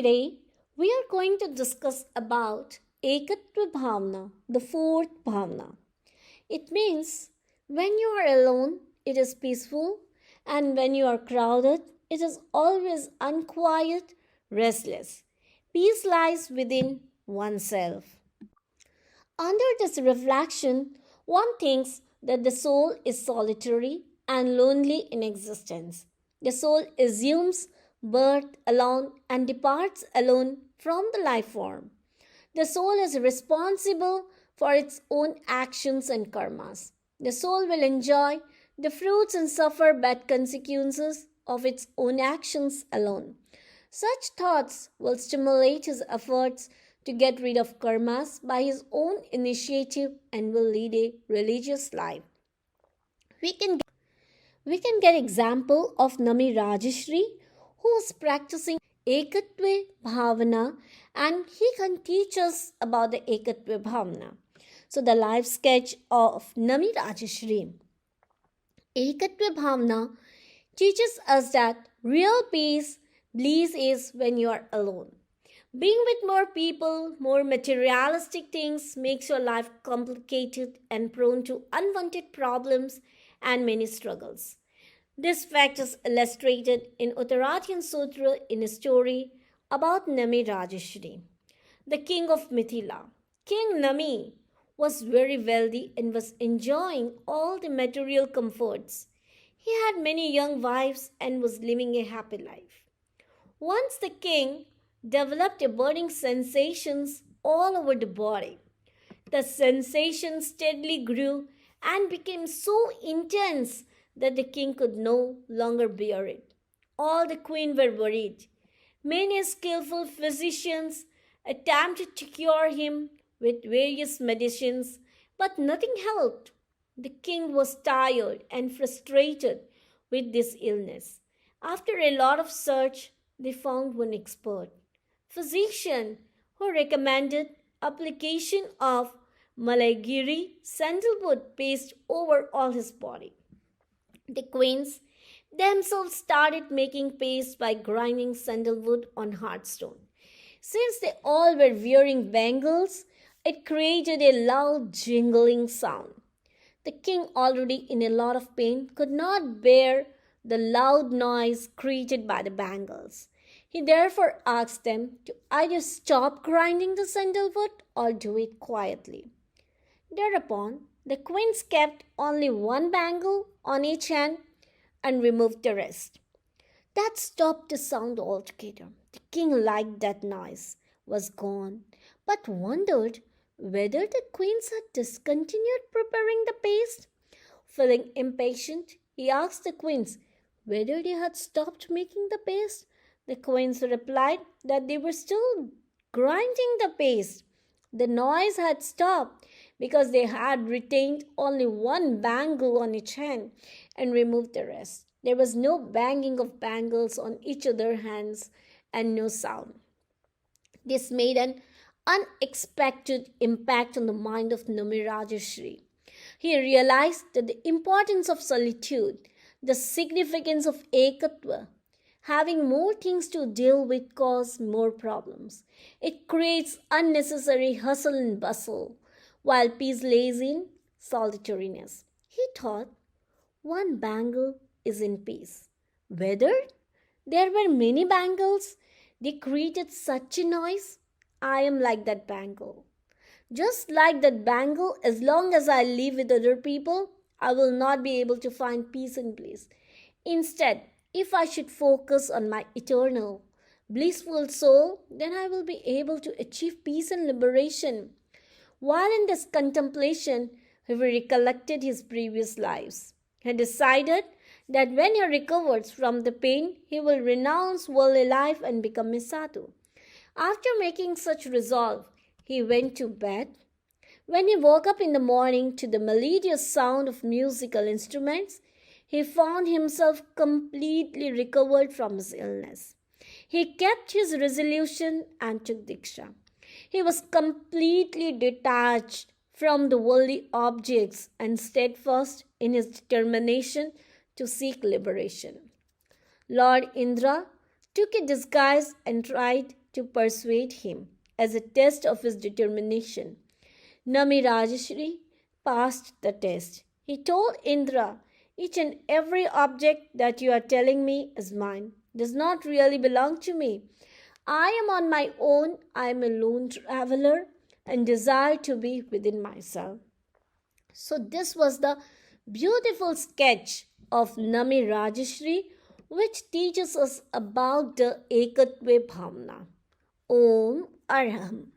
Today, we are going to discuss about Ekatva Bhavna, the fourth Bhavna. It means when you are alone, it is peaceful, and when you are crowded, it is always unquiet, restless. Peace lies within oneself. Under this reflection, one thinks that the soul is solitary and lonely in existence. The soul assumes birth alone and departs alone from the life form. The soul is responsible for its own actions and karmas. The soul will enjoy the fruits and suffer bad consequences of its own actions alone. Such thoughts will stimulate his efforts to get rid of karmas by his own initiative and will lead a religious life. We can get example of Nami Rajeshri who was practicing Ekatva Bhavana and he can teach us about the Ekatva Bhavana. So the life sketch of Nami Rajeshri. Ekatva Bhavana teaches us that real peace, bliss is when you are alone. Being with more people, more materialistic things makes your life complicated and prone to unwanted problems and many struggles. This fact is illustrated in Uttaratyan Sutra in a story about Nami Rajeshri, the king of Mithila. King Nami was very wealthy and was enjoying all the material comforts. He had many young wives and was living a happy life. Once the king developed a burning sensations all over the body. The sensation steadily grew and became so intense that the king could no longer bear it. All the queen were worried. Many skillful physicians attempted to cure him with various medicines, but nothing helped. The king was tired and frustrated with this illness. After a lot of search, they found one expert physician who recommended application of Malagiri sandalwood paste over all his body. The queens themselves started making paste by grinding sandalwood on hard stone. Since they all were wearing bangles, it created a loud jingling sound. The king, already in a lot of pain, could not bear the loud noise created by the bangles. He therefore asked them to either stop grinding the sandalwood or do it quietly. Thereupon, the queens kept only one bangle on each hand and removed the rest. That stopped the sound altogether. The king liked that noise, was gone, but wondered whether the queens had discontinued preparing the paste. Feeling impatient, he asked the queens whether they had stopped making the paste. The queens replied that they were still grinding the paste. The noise had stopped because they had retained only one bangle on each hand and removed the rest. There was no banging of bangles on each other's hands and no sound. This made an unexpected impact on the mind of Nami Rajeshri. He realized that the importance of solitude, the significance of Ekatva, having more things to deal with cause more problems. It creates unnecessary hustle and bustle, while peace lays in solitariness. He thought one bangle is in peace. Whether there were many bangles, they created such a noise. I am like that bangle. Just like that bangle, as long as I live with other people, I will not be able to find peace and bliss. Instead, if I should focus on my eternal, blissful soul, then I will be able to achieve peace and liberation. While in this contemplation, he recollected his previous lives. He decided that when he recovers from the pain, he will renounce worldly life and become a sadhu. After making such resolve, he went to bed. When he woke up in the morning to the melodious sound of musical instruments, he found himself completely recovered from his illness. He kept his resolution and took Diksha. He was completely detached from the worldly objects and steadfast in his determination to seek liberation. Lord Indra took a disguise and tried to persuade him as a test of his determination. Nami Rajeshri passed the test. He told Indra, each and every object that you are telling me is mine, does not really belong to me. I am on my own, I am a lone traveler and desire to be within myself. So this was the beautiful sketch of Nami Rajeshri, which teaches us about the Ekatva Bhavna. Om Arham.